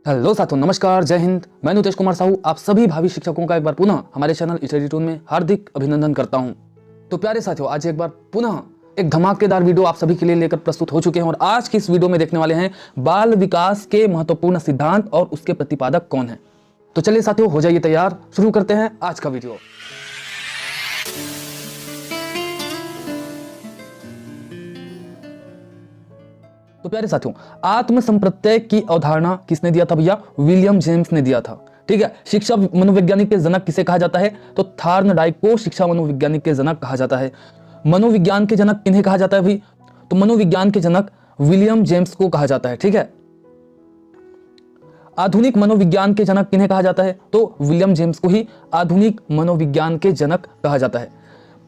Hello साथियों, नमस्कार, जय हिंद। मैं नुतेश कुमार साहू आप सभी भावी शिक्षकों का एक बार पुनः हमारे चैनल स्टडी टून में हार्दिक अभिनंदन करता हूं। तो प्यारे साथियों, आज एक बार पुनः एक धमाकेदार वीडियो आप सभी के लिए लेकर प्रस्तुत हो चुके हैं और आज की इस वीडियो में देखने वाले हैं बाल विकास के महत्वपूर्ण सिद्धांत और उसके प्रतिपादक कौन है। तो चलिए साथियों, हो जाइए तैयार, शुरू करते हैं आज का वीडियो। तो प्यारे साथियों, आत्म संप्रत्यय की अवधारणा किसने दिया था भैया? विलियम जेम्स ने दिया था। ठीक है। शिक्षा मनोवैज्ञानिक के जनक किसे कहा जाता है? तो थॉर्नडाइक को शिक्षा मनोवैज्ञानिक के जनक कहा जाता है। मनोविज्ञान के जनक किन्हें कहा जाता है भाई? तो मनोविज्ञान के जनक विलियम जेम्स को कहा जाता है। ठीक है। आधुनिक मनोविज्ञान के जनक किन्हें कहा जाता है? तो विलियम जेम्स को ही आधुनिक मनोविज्ञान के जनक कहा जाता है।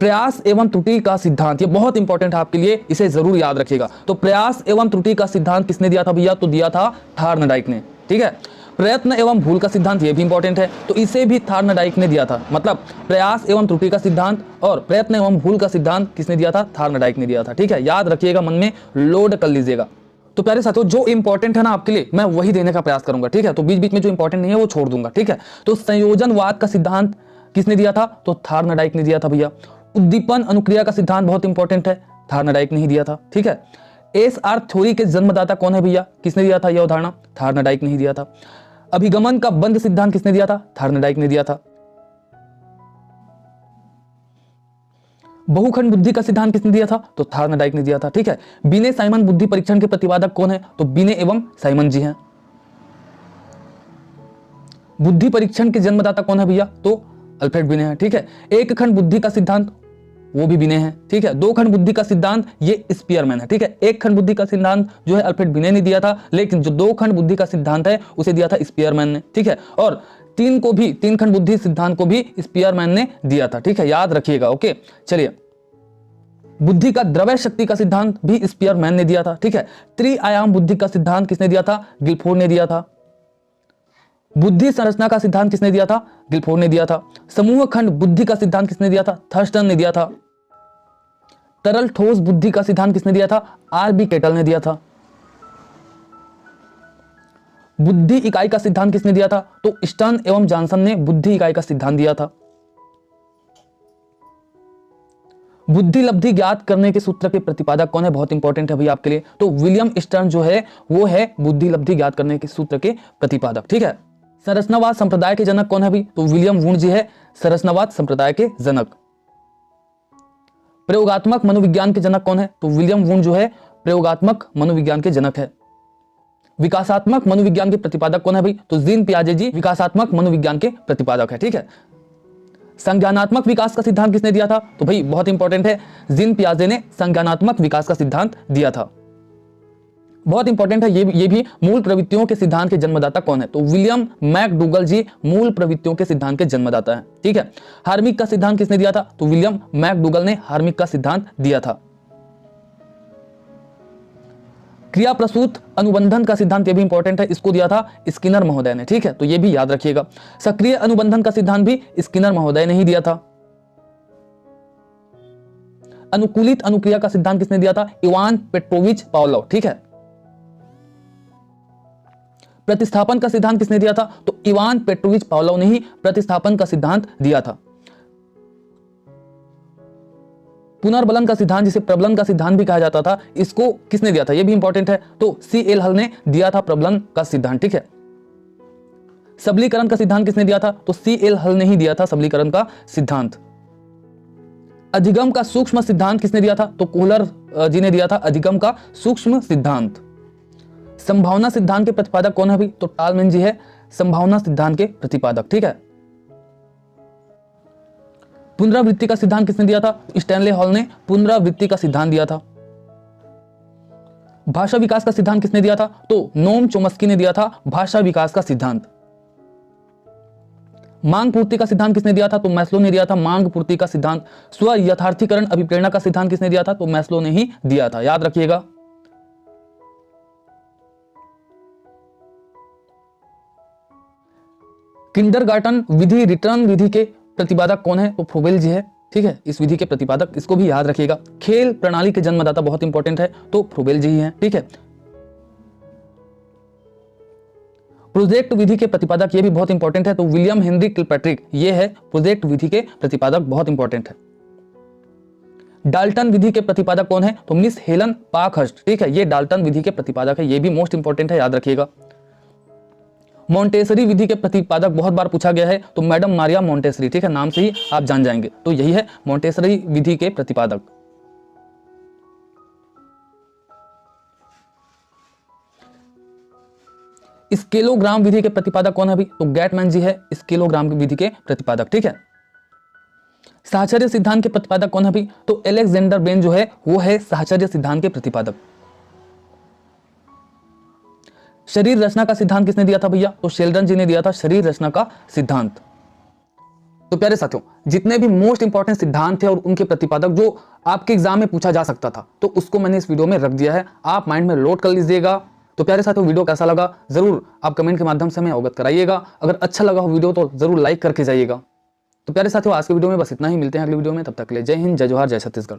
प्रयास एवं त्रुटि का सिद्धांत, ये बहुत इंपॉर्टेंट है आपके लिए, इसे जरूर याद रखिएगा। तो प्रयास एवं त्रुटि का सिद्धांत किसने दिया था भैया? तो दिया था थॉर्नडाइक ने। ठीक है। प्रयत्न एवं भूल का सिद्धांत, ये भी इंपॉर्टेंट है, तो इसे भी थॉर्नडाइक ने दिया था। मतलब प्रयास एवं त्रुटि का सिद्धांत और प्रयत्न एवं भूल का सिद्धांत किसने दिया था? थॉर्नडाइक ने दिया था। ठीक है, याद रखिएगा, मन में लोड कर लीजिएगा। तो प्यारे साथियों, जो इंपॉर्टेंट है ना आपके लिए, मैं वही देने का प्रयास करूंगा। ठीक है। तो बीच बीच में जो इंपॉर्टेंट नहीं है वो छोड़ दूंगा। ठीक है। तो संयोजनवाद का सिद्धांत किसने दिया था? तो थॉर्नडाइक ने दिया था भैया। उद्दीपन अनुक्रिया का सिद्धांत बहुत इंपॉर्टेंट है, थॉर्नडाइक ने ही दिया था। ठीक है। एसआर थ्योरी के जन्मदाता कौन है भैया? किसने दिया था यह अवधारणा? थॉर्नडाइक ने ही दिया था। अभिगमन का बंध सिद्धांत किसने दिया था? थॉर्नडाइक ने दिया था। बहुखंड बुद्धि का सिद्धांत किसने दिया था? तो थॉर्नडाइक ने दिया था। ठीक है। बिने साइमन बुद्धि परीक्षण के प्रतिपादक कौन है? तो बिने एवं साइमन जी हैं। बुद्धि परीक्षण के जन्मदाता कौन है भैया? तो अल्फ्रेड बिने हैं। ठीक है। एक खंड बुद्धि का सिद्धांत, वो भी बिने हैं। ठीक है। दो खंड बुद्धि का सिद्धांत, ये स्पीयरमैन है। ठीक है। एक खंड बुद्धि का सिद्धांत जो है अल्फ्रेड बिने ने दिया था, लेकिन जो दो खंड बुद्धि का सिद्धांत है उसे दिया था स्पीयरमैन ने। ठीक है। और तीन खंड बुद्धि सिद्धांत को भी स्पीयरमैन ने दिया था। ठीक है, याद रखिएगा। ओके, चलिए। बुद्धि का द्रव्य शक्ति का सिद्धांत भी स्पीयरमैन ने दिया था। ठीक है। त्रिआयाम बुद्धि का सिद्धांत किसने दिया था? गिलफोर्ड ने दिया था। बुद्धि संरचना का सिद्धांत किसने दिया था? गिलफोर्ड ने दिया था। समूह खंड बुद्धि का सिद्धांत किसने दिया था? थर्स्टन ने दिया था। तरल ठोस बुद्धि का सिद्धांत किसने दिया था? आर.बी. केटल ने दिया था। बुद्धि इकाई का सिद्धांत किसने दिया था? तो स्टर्न एवं जॉनसन ने बुद्धि इकाई का सिद्धांत दिया था। बुद्धि लब्धि ज्ञात करने के सूत्र के प्रतिपादक कौन है? बहुत इंपॉर्टेंट है भैया आपके लिए। तो विलियम स्टर्न जो है वो है बुद्धि लब्धि ज्ञात करने के सूत्र के प्रतिपादक। ठीक है। संरचनावाद संप्रदाय के जनक कौन है भाई? तो विलियम वुंड जी है संरचनावाद संप्रदाय के जनक। प्रयोगात्मक मनोविज्ञान के जनक कौन है? तो विलियम वुंड जो है प्रयोगात्मक मनोविज्ञान के जनक है। विकासात्मक मनोविज्ञान के प्रतिपादक कौन है भाई? तो जीन पियाजे जी विकासात्मक मनोविज्ञान के प्रतिपादक है। ठीक है। संज्ञानात्मक विकास का सिद्धांत किसने दिया था? तो भाई बहुत इंपॉर्टेंट है, जीन पियाजे ने संज्ञानात्मक विकास का सिद्धांत दिया था। बहुत इंपॉर्टेंट है ये भी। मूल प्रवृत्तियों के सिद्धांत के जन्मदाता कौन है? तो विलियम मैकडूगल जी मूल प्रवृत्तियों के सिद्धांत के जन्मदाता हैं। ठीक है। हार्मिक का सिद्धांत किसने दिया था? तो विलियम मैकडूगल ने हार्मिक का सिद्धांत दिया था। क्रिया प्रसूत अनुबंधन का सिद्धांत, ये भी इंपॉर्टेंट है, इसको दिया था स्किनर महोदय ने। ठीक है, तो ये भी याद रखिएगा। सक्रिय अनुबंधन का सिद्धांत भी स्किनर महोदय ने ही दिया था। अनुकूलित अनुक्रिया का सिद्धांत किसने दिया था? Ivan Petrovich Pavlov. ठीक है। प्रतिस्थापन का सिद्धांत किसने दिया था? तो इवान पेट्रोविच पावलोव ने ही प्रतिस्थापन का सिद्धांत दिया था। पुनर्बलन का सिद्धांत, जिसे प्रबलन का सिद्धांत भी कहा जाता था, इसको किसने दिया था? यह भी इंपॉर्टेंट है। तो C.L. हल ने दिया था प्रबलन का सिद्धांत। ठीक है। सबलीकरण का सिद्धांत किसने दिया था? तो C.L. हल ने ही दिया था सबलीकरण का सिद्धांत। अधिगम का सूक्ष्म सिद्धांत किसने दिया था? तो कोहलर जी ने दिया था अधिगम का सूक्ष्म सिद्धांत। संभावना सिद्धांत के प्रतिपादक कौन है भाई? तो टालमैन जी है संभावना सिद्धांत के प्रतिपादक। ठीक है। पुनरावृत्ति का सिद्धांत किसने दिया था? स्टैनले हॉल ने पुनरावृत्ति का सिद्धांत दिया था। भाषा विकास का सिद्धांत किसने दिया था? तो नोम चोम्स्की ने दिया था भाषा विकास का सिद्धांत। मांग पूर्ति का सिद्धांत किसने दिया था? तो मैस्लो ने दिया था मांग पूर्ति का सिद्धांत। स्व यथार्थीकरण अभिप्रेरणा का सिद्धांत किसने दिया था? तो मैस्लो ने ही दिया था, याद रखिएगा। किंडरगार्टन विधि रिटर्न विधि के प्रतिपादक कौन है? तो फ्रोबेल जी है। ठीक है, इस विधि के प्रतिपादक, इसको भी याद रखिएगा। खेल प्रणाली के जन्मदाता बहुत इंपॉर्टेंट है, तो फ्रोबेल जी ही हैं। ठीक है। प्रोजेक्ट विधि के प्रतिपादक, ये भी बहुत इंपॉर्टेंट है, तो विलियम हेनरी किलपैट्रिक ये है प्रोजेक्ट विधि के प्रतिपादक, बहुत इंपॉर्टेंट है। डाल्टन विधि के प्रतिपादक कौन है? तो मिस हेलन पार्कहर्स्ट, ठीक है, ये डाल्टन विधि के प्रतिपादक है, ये भी मोस्ट इंपॉर्टेंट है, याद रखिएगा। मॉन्टेसरी विधि के प्रतिपादक बहुत बार पूछा गया है, तो मैडम मारिया मॉन्टेसरी, ठीक है, नाम से ही आप जान जाएंगे, तो यही है मॉन्टेसरी विधि के प्रतिपादक। स्केलोग्राम विधि के प्रतिपादक कौन है अभी? तो गेटमैन जी है स्केलोग्राम विधि के प्रतिपादक, ठीक है। साहचर्य सिद्धांत के प्रतिपादक कौन है अभी? तो अलेक्जेंडर बेन जो है वो है साहचर्य सिद्धांत के प्रतिपादक। शरीर रचना का सिद्धांत किसने दिया था भैया? तो शेल्डन जी ने दिया था शरीर रचना का सिद्धांत। तो प्यारे साथियों, जितने भी मोस्ट इंपॉर्टेंट सिद्धांत थे और उनके प्रतिपादक जो आपके एग्जाम में पूछा जा सकता था, तो उसको मैंने इस वीडियो में रख दिया है, आप माइंड में लोड कर लीजिएगा। तो प्यारे साथियों, वीडियो कैसा लगा जरूर आप कमेंट के माध्यम से हमें अवगत कराइएगा। अगर अच्छा लगा हो वीडियो तो जरूर लाइक करके जाइएगा। तो प्यारे साथियों, आज के वीडियो में बस इतना ही, मिलते हैं अगले वीडियो में, तब तक के लिए जय हिंद, जय जोहार, जय छत्तीसगढ़।